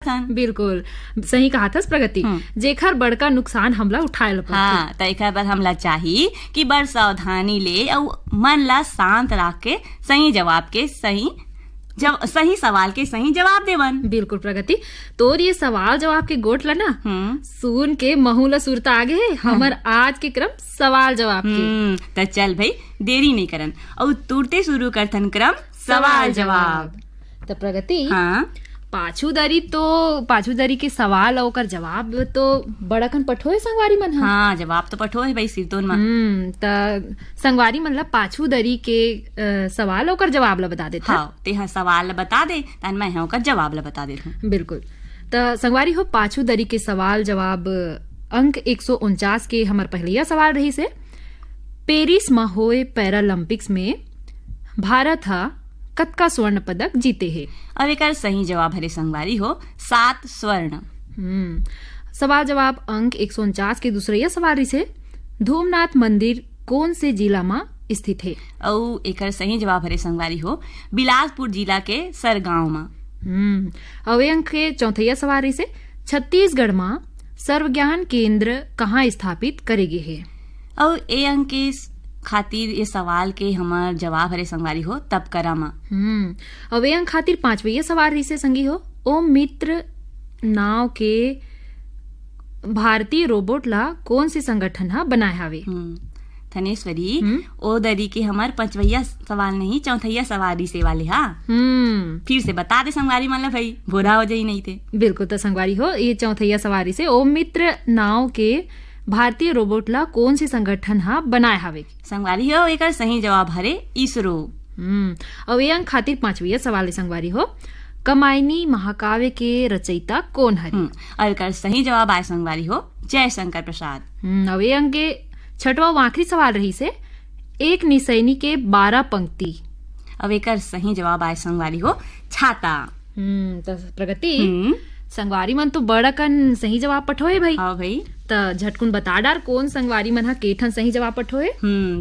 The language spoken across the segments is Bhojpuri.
सकथन। बिल्कुल सही कहा था प्रगति। जेखर बड़का नुकसान हमला उठाए ल हाँ, त एकर बर हमला चाही कि बड़ सावधानी ले अउ मन ला शांत रख के सही जवाब के सही सवाल के सही जवाब देवन। बिल्कुल प्रगति, तोर ये सवाल जवाब के गोट ला ना सुन के महूला सुरता आगे है हमर आज के क्रम सवाल जवाब के। त चल भाई देरी नहीं करन और तुरते शुरू करथन क्रम सवाल जवाब। त प्रगति हाँ, पाछूदरी के सवाल और जवाब तो बड़कन पठोए संगवारी मन। हाँ, जवाब तो पठोए भाई सिरतोन मा। त संगवारी मन ला पाछूदरी के सवाल और जवाब ला बता देता। हाँ, ते सवाल ला बता दे तन मैं ओकर जवाब ला बता देता। बिल्कुल, त संगवारी हो पाछूदरी के सवाल जवाब अंक 149 के हमर पहलिया सवाल रही से पेरिस में होए पैरालंपिक्स में भारत हा कतका स्वर्ण पदक जीते है। अब एक सही जवाब हरे संगवारी हो 7 स्वर्ण। सवाल जवाब अंक 149 के दूसरे सवाल से धूमनाथ मंदिर कौन से जिला में स्थित है। और एक सही जवाब हरे संगवारी हो बिलासपुर जिला के सरगांव में। अवे अंक के चौथैया सवाल से छत्तीसगढ़ में सर्वज्ञान केंद्र कहाँ स्थापित करेगे है। और ए अंक के खातिर ये सवाल के हमार जवाब हरे संगवारी हो तब करामा। अवे अंक खातिर पांचवे सवाल से संगी हो ओम मित्र नाव के भारतीय रोबोट ला कौन से संगठन हा बनाए हावे। धनेश्वरी ओ दरी के हमार पांचवैया सवाल नहीं चौथैया सवारी से वाले। हाँ, फिर से बता दे संगवारी मन ला भाई भोरा हो जाई नहीं थे। बिल्कुल, तो संगवारी हो ये चौथैया सवारी से ओम मित्र नाव के भारतीय रोबोट ला कौन से संगठन हा बनाए हावे। संगवारी हो एक सही जवाब हरे इसरो। और ये अंक खातिर पांचवी सवाल संगवारी हो कमायनी महाकाव्य के रचयिता कौन हरे। और एक सही जवाब आए संगवारी हो जयशंकर प्रसाद। और ये अंक के छठवा आखिरी सवाल रही से एक निसैनी के 12 पंक्ति। अब एक सही जवाब आए संगवारी हो छाता। तो प्रगति संगवारी मन तो बड़कन सही जवाब पठोए भाई। हाँ भाई, त झटकुन बता डार कौन संगवारी मन हा केठन सही जवाब पठोए।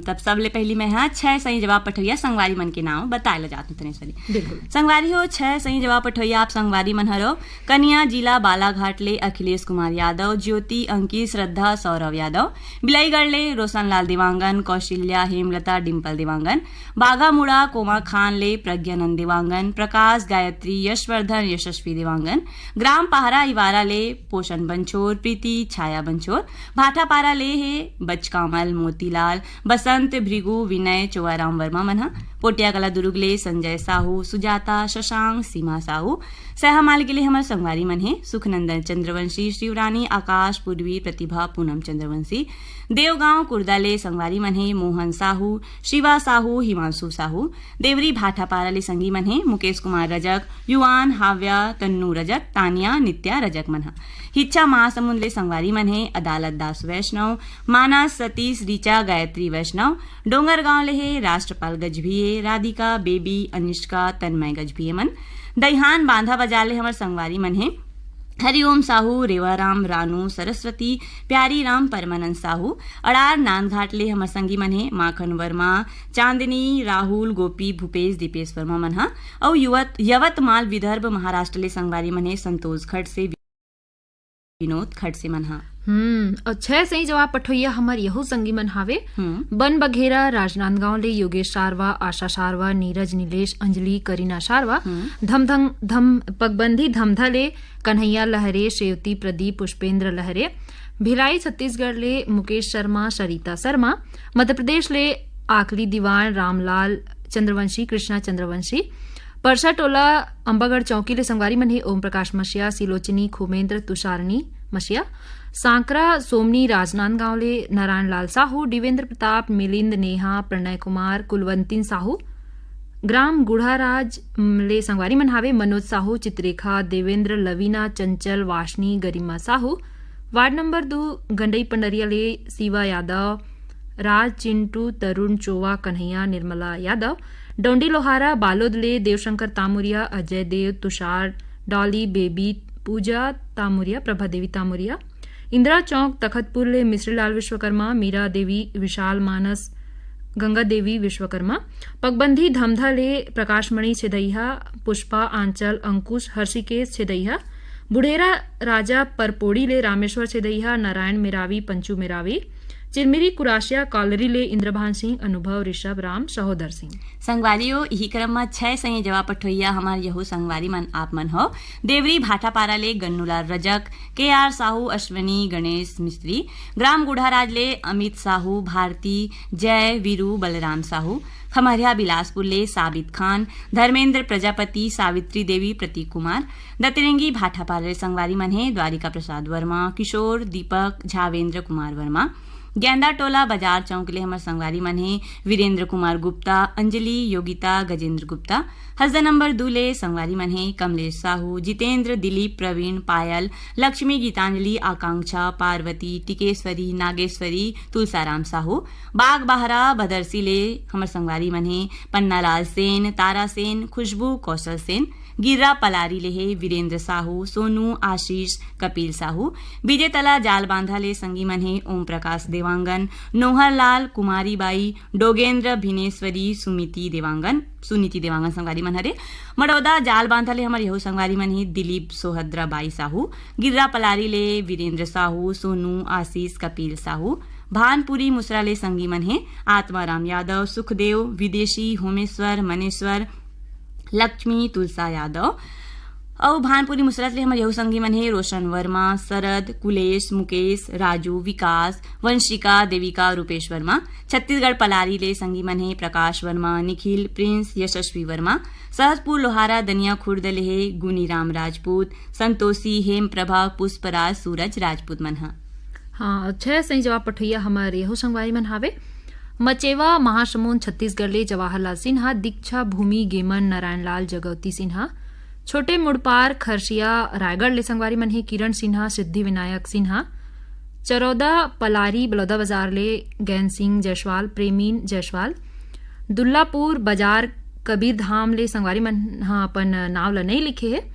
तब सबले पहली मैं 6 सही जवाब पठोइया संगवारी मन के नाम बताए ला जात तनेश्वरी। बिल्कुल, संगवारी हो 6 सही जवाब पठोइया आप संगवारी मन हरो कन्या जिला बालाघाट ले अखिलेश कुमार यादव, ज्योति अंकित श्रद्धा सौरव यादव, बिलाईगढ़ ले रोशनलाल देवांगन, कौशल्या हेमलता डिम्पल देवांगन, बाघामुड़ा कोमा खान ले प्रज्ञानंद देवांगन, प्रकाश गायत्री यशवर्धन यशस्वी देवांगन, ग्राम पहारा इवारा ले पोषण बंछोर प्रीति छाया बंछोर, भाटापारा ले है बचकामल मोतीलाल, बसंत भृगु विनय चोआराम वर्मा मनहा, पोटिया कला दुर्ग ले संजय साहू, सुजाता शशांक सीमा साहू, सहमाल के लिए हमारे संगवारी मन है सुखनंदन चंद्रवंशी, शिवरानी आकाश पूर्वी प्रतिभा पूनम चंद्रवंशी, देवगांव कुर्दाले संगवारी मन है मोहन साहू, शिवा साहू, हिमांशु साहू, देवरी भाटापारा ले संगी मन है मुकेश कुमार रजक, युवान हाव्या तन्नू रजक, तानिया नित्या रजक मनहा, हिच्छा महासमुंद ले संगवारी मन है अदालत दास वैष्णव, मानस सतीश रीचा गायत्री वैष्णव, डोंगरगांव ले है राष्ट्रपाल गजभिये, राधिका बेबी अनिष्का तन्मय गजभिये मन, दईहान बांधा बजाले हमार संगवारी मन है हरिओम साहू, रेवाराम रानू सरस्वती, प्यारी राम परमानंद साहू, अड़ार नांदघाट ले हमर संगी मन है माखन वर्मा, चांदनी राहुल गोपी भूपेश दीपेश वर्मा मन हा, और यवतमाल विदर्भ महाराष्ट्र ले संगवारी मन है संतोष खट से विनोद खट से मन हा। और 6 सही जवाब पठोइया हमर यहू संगी मन हावे बन बघेरा राजनांदगांव ले योगेश शारवा, आशा शारवा, नीरज नीलेश अंजलि करीना शारवा, धम पगबंधी धमधा ले कन्हैया लहरे, शेवती प्रदीप पुष्पेंद्र लहरे, भिलाई छत्तीसगढ़ ले मुकेश शर्मा सरिता शर्मा, मध्य प्रदेश ले आकली दीवान रामलाल चंद्रवंशी कृष्णा चंद्रवंशी, परसा टोला अंबागढ़ चौकी ले संगवारी मन है ओम प्रकाश मशिया, सिलोचनी खुमेंद्र तुषारनी मशिया, सांकरा सोमनी राजनांदगांव ले नारायण लाल साहू, दिवेंद्र प्रताप मिलिंद नेहा प्रणय कुमार कुलवंतीन साहू, ग्राम गुढ़ाराज ले संगवारी मन हावे मनोज साहू, चित्रेखा देवेंद्र लवीना चंचल वाशनी गरिमा साहू, वार्ड नंबर 2 गंडई पंडरिया ले शिवा यादव, राज चिंटू तरुण चोवा कन्हैया निर्मला यादव, डोंडी लोहारा बालोद ले देवशंकर तामुरिया, अजय देव तुषार डॉली बेबी पूजा तामुरिया, प्रभा देवी तामुरिया, इंदिरा चौक तखतपुर ले मिश्रीलाल विश्वकर्मा, मीरा देवी विशाल मानस गंगा देवी विश्वकर्मा, पगबंधी धमधा ले प्रकाशमणि छेदैया, पुष्पा आंचल अंकुश हर्षिकेश छेदैया, बुढ़ेरा राजा परपोड़ी ले रामेश्वर छेदइहा नारायण मेरावी पंचू मेरावी चिरमिरी कुराशिया कॉलरी ले इंद्रभान सिंह अनुभव ऋषभ राम सहोदर सिंह। संगवारियों यही क्रम में 6 सही जवाब पठोइया हमार यहू संगवारी मन आप मन हो। देवरी भाटापारा ले गन्नूलाल रजक, KR साहू, अश्वनी गणेश मिस्त्री, ग्राम गुढ़ाराज ले अमित साहू, भारती जय, वीरू बलराम साहू, खमरिया बिलासपुर ले साबित खान, धर्मेंद्र प्रजापति, सावित्री देवी, प्रतीक कुमार, दतिरंगी भाटापारा ले संगवारी मन है द्वारिका प्रसाद वर्मा, किशोर दीपक, झावेंद्र कुमार वर्मा, गेंदा टोला बाजार चौक ले हमार संगवारी मन है वीरेंद्र कुमार गुप्ता, अंजलि योगिता, गजेंद्र गुप्ता, हसदा नंबर 2 ले संगवारी मन है कमलेश साहू, जितेंद्र, दिलीप, प्रवीण, पायल, लक्ष्मी, गीतांजलि, आकांक्षा, पार्वती, टिकेश्वरी, नागेश्वरी, तुलसाराम साहू, बाग बहरा बदरसी ले हमार संगवारी मन है पन्नालाल सेन, तारा सेन, खुशबू, कौशल सेन, गिर्रा पलारी ले है वीरेंद्र साहू, सोनू, आशीष, कपिल साहू, विजयतला जाल बांधा ले संगी मन है ओम प्रकाश देवांगन, नोहर लाल, कुमारी बाई, डोगेंद्र, भिनेश्वरी, सुनीति देवांगन संगवारी मन हरे। मड़ौदा जाल बांधा ले हमार यहू संगवारी मन है दिलीप, सोहद्रा बाई साहू, गिर्रा पलारी ले वीरेंद्र साहू, सोनू, आशीष, कपिल साहू, भानपुरी मुसरा ले संगी मन है आत्माराम यादव, सुखदेव, विदेशी, होमेश्वर, मनेश्वर, लक्ष्मी, तुलसा यादव और भानपुरी मुसरत ले हमारे यहू संगी मन है रोशन वर्मा, शरद, कुलेश, मुकेश, राजू, विकास, वंशिका, देविका, रूपेश वर्मा। छत्तीसगढ़ पलारी ले संगी मन है प्रकाश वर्मा, निखिल, प्रिंस, यशस्वी वर्मा। सहजपुर लोहारा दनिया खुर्द ले है गुनीराम राजपूत, संतोषी, हेम प्रभा, पुष्पराज, सूरज राजपूत मन हा। हाँ 6 सही जवाब पठैया हमार यहू संगवारी मन हावे। मचेवा महासमुंद छत्तीसगढ़ ले जवाहरलाल सिन्हा, दीक्षा भूमि गेमन नारायणलाल जगवती सिन्हा, छोटे मुड़पार खरसिया रायगढ़ ले संगवारी मन है किरण सिन्हा, सिद्धि विनायक सिन्हा, चरौदा पलारी बलौदा बाजार ले गैन सिंह जायसवाल, प्रेमीन जायसवाल, दुल्लापुर बाजार कबीर धाम ले संगवारी मन हाँ अपन नाव ला नहीं लिखे है।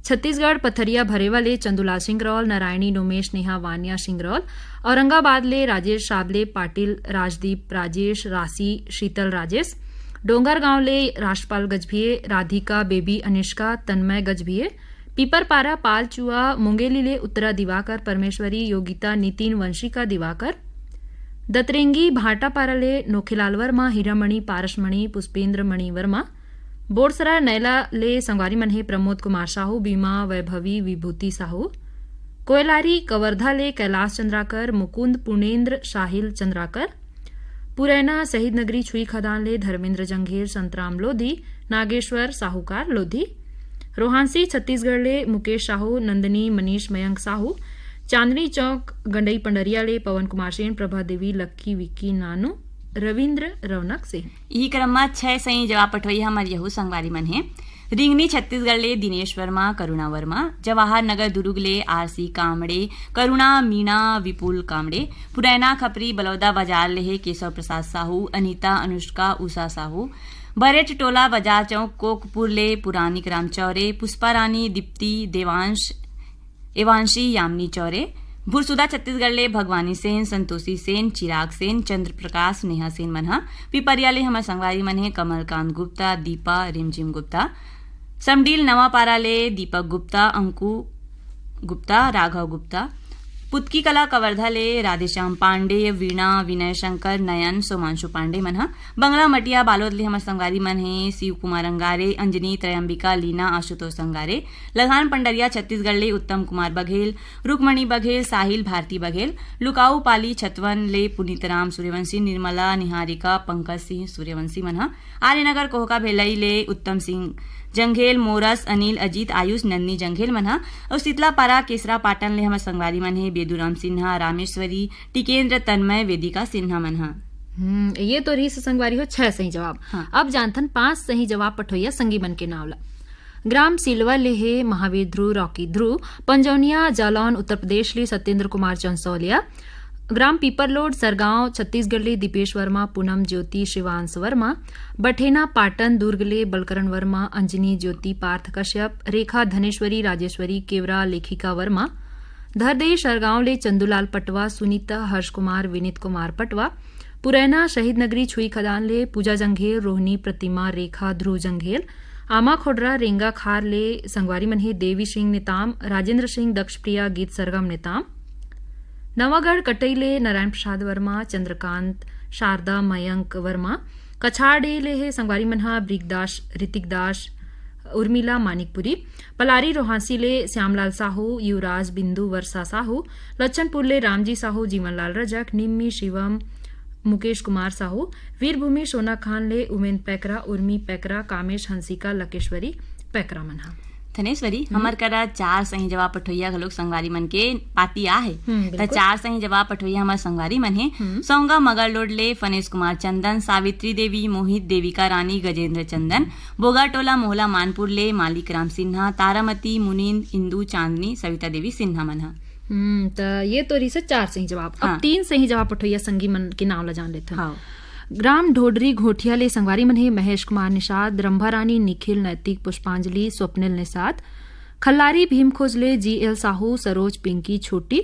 छत्तीसगढ़ पथरिया भरेवा ले चंदूलाल सिंह रौल, नारायणी, नोमेश, नेहा, वानिया सिंह रौल, औरंगाबाद ले राजेश साबले, पाटिल, राजदीप, राजेश, राशि, शीतल राजेश, डोंगरगांव ले राजपाल गजभिये, राधिका, बेबी, अनिष्का, तन्मय गजभिये, पीपरपारा पाल चुआ, मुंगेली ले उत्तरा दिवाकर, परमेश्वरी, योगिता, नितिन, वंशिका दिवाकर, दतरेंगी भाटापारा ले नोखीलाल वर्मा, हीरामणि, पारसमणि, पुष्पेंद्र मणि वर्मा, बोरसरा नैला ले संगवारी मन है प्रमोद कुमार साहू, बीमा, वैभवी, विभूति साहू, कोयलारी कवर्धा ले कैलाश चंद्राकर, मुकुंद, पुणेन्द्र, साहिल चंद्राकर, पुरैना शहीद नगरी छुई खदान ले धर्मेंद्र जंघेर, संतराम लोधी, नागेश्वर साहूकार लोधी, रोहानसी छत्तीसगढ़ ले मुकेश साहू, नंदनी, मनीष, मयंक साहू, चांदनी चौक गंडई पंडरिया ले पवन कुमार सेन, प्रभा देवी, लक्की, विक्की, नानू, रविंद्र, रौनक सिंह। यही क्रम में 6 सही जवाब पठोइया हमार यहू संगवारी मन है रिंगनी छत्तीसगढ़ ले दिनेश वर्मा, करुणा वर्मा, जवाहर नगर दुर्ग ले RC कामड़े, करुणा, मीणा, विपुल कामड़े, पुरैना खपरी बलौदा बाजार ले है केशव प्रसाद साहू, अनीता, अनुष्का, उषा साहू, बरेट टोला बाजार चौक कोकपुर ले पुरानिक राम चौरे, पुष्पा रानी, दीप्ति, देवांश, एवांशी, यामिनी चौरे, भुरसुदा छत्तीसगढ़ ले भगवानी सेन, संतोषी सेन, चिराग सेन, चंद्र प्रकाश, नेहा सेन मनहा। पिपरिया ले हमार संगवारी मन है कमलकांत गुप्ता, दीपा, रिमझिम गुप्ता, समडील नवापारा ले दीपक गुप्ता, अंकु गुप्ता, राघव गुप्ता, पुतकी कला कवर्धा ले राधेश्याम पांडे, वीणा, विनय शंकर, नयन, सोमांशु पांडे मनहा। बंगला मटिया बालोद ले हमार संगवारी मन है शिव कुमार अंगारे, अंजनी, त्रयंबिका, लीना, आशुतोष अंगारे, लधान पंडरिया छत्तीसगढ़ ले उत्तम कुमार बघेल, रुकमणि बघेल, साहिल, भारती बघेल, लुकाऊ पाली छतवन ले पुनीतराम सूर्यवंशी, निर्मला, निहारिका, पंकज सिंह सूर्यवंशी मनहा। आर्यनगर कोहका भेलई ले उत्तम सिंह जंघेल, मोरस, अनिल, अजीत, आयुष, नंदनी जंघेल मनहा। और शीतलापारा केसरा पाटन ले हमार संगवारी मन है बेदूराम सिन्हा, रामेश्वरी, टिकेंद्र, तन्मय, वेदिका सिन्हा मनहा। ये तो रही संगवारी हो 6 सही जवाब। हाँ। अब जानथन 5 सही जवाब पठोइया संगी मन के नावला। ग्राम सिलवा ले है महावीर ध्रुव, रॉकी ध्रुव, पंजौनिया जालौन उत्तर प्रदेश ले सत्येंद्र कुमार चंसौलिया, ग्राम पीपरलोड सरगांव छत्तीसगढ़ ले दीपेश वर्मा, पूनम ज्योति, शिवांश वर्मा, बठेना पाटन दुर्ग ले बलकरण वर्मा, अंजनी ज्योति, पार्थ कश्यप, रेखा धनेश्वरी, राजेश्वरी, केवरा, लेखिका वर्मा, धरदेई सरगांव ले चंदूलाल पटवा, सुनीता, हर्ष कुमार, विनीत कुमार पटवा, पुरैना शहीद नगरी छुई खदान ले पूजा जंघेल, रोहिणी, प्रतिमा, रेखा, ध्रुव जंघेल, आमा खोडरा रेंगा खार ले संगवारी मन हे देवी सिंह नेताम, राजेंद्र सिंह दक्ष प्रिया गीत सरगम नेताम। नवागढ़ कटई ले नारायण प्रसाद वर्मा, चंद्रकांत, शारदा, मयंक वर्मा। कछाड़े ले हे संगवारी मनहा ब्रिकदास, ऋतिक दास, उर्मिला मानिकपुरी। पलारी रोहासी ले श्यामलाल साहू, युवराज, बिंदु, वर्षा साहू। लच्छनपुर ले रामजी साहू, जीवनलाल रजक, निम्मी, शिवम, मुकेश कुमार साहू। वीरभूमि सोना खान ले उमेन पैकरा, उर्मी पैकरा, कामेश, हंसिका, लकेश्वरी पैकरा मनहा। धनेश्वरी हमर करा 4 सही जवाब पठोइया घलोक संगवारी मन के पाती आहे त 4 सही जवाब पठोइया हमर संगवारी मन हे सौंगा मगर लोडले फनेश कुमार चंदन, सावित्री देवी, मोहित, देविका रानी, गजेंद्र चंदन। बोगाटोला मोहला मानपुर ले मालिक राम सिन्हा, तारामती, मुनींद, इंदू, चांदनी, सविता देवी सिन्हा मन हा। त ये तो रही से 4 सही जवाब। अब 3 सही जवाब पठोइया संगी मन के नाम ला जान लेते हाँ। ग्राम ढोडरी घोटिया ले संगवारी मन हे महेश कुमार निषाद, रंभारानी, निखिल, नैतिक, पुष्पांजलि, स्वप्निल निषाद। खल्लारी भीमखोज ले जीएल साहू, सरोज, पिंकी, छोटी।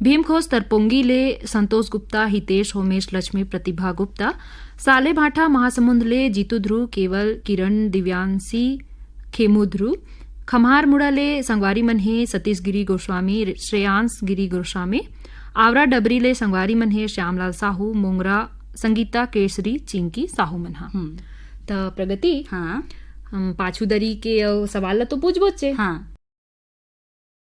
भीमखोज तरपोंगी ले संतोष गुप्ता, हितेश, होमेश, लक्ष्मी, प्रतिभा गुप्ता। साले भाठा महासमुंद ले जीतू ध्रुव, केवल, किरण, दिव्यांशी, खेमू ध्रुव। खम्हार मुड़ा ले संगवारी मन हे सतीश गिरी गोस्वामी, श्रेयांश गिरी गोस्वामी। आवरा डबरी ले संगवारी मन हे श्यामलाल साहू, मोंगरा, संगीता केसरी, चिंकी साहू मनहा। त प्रगति हाँ हम पाछू दरी के सवाल ला तो पूछबो छे। हाँ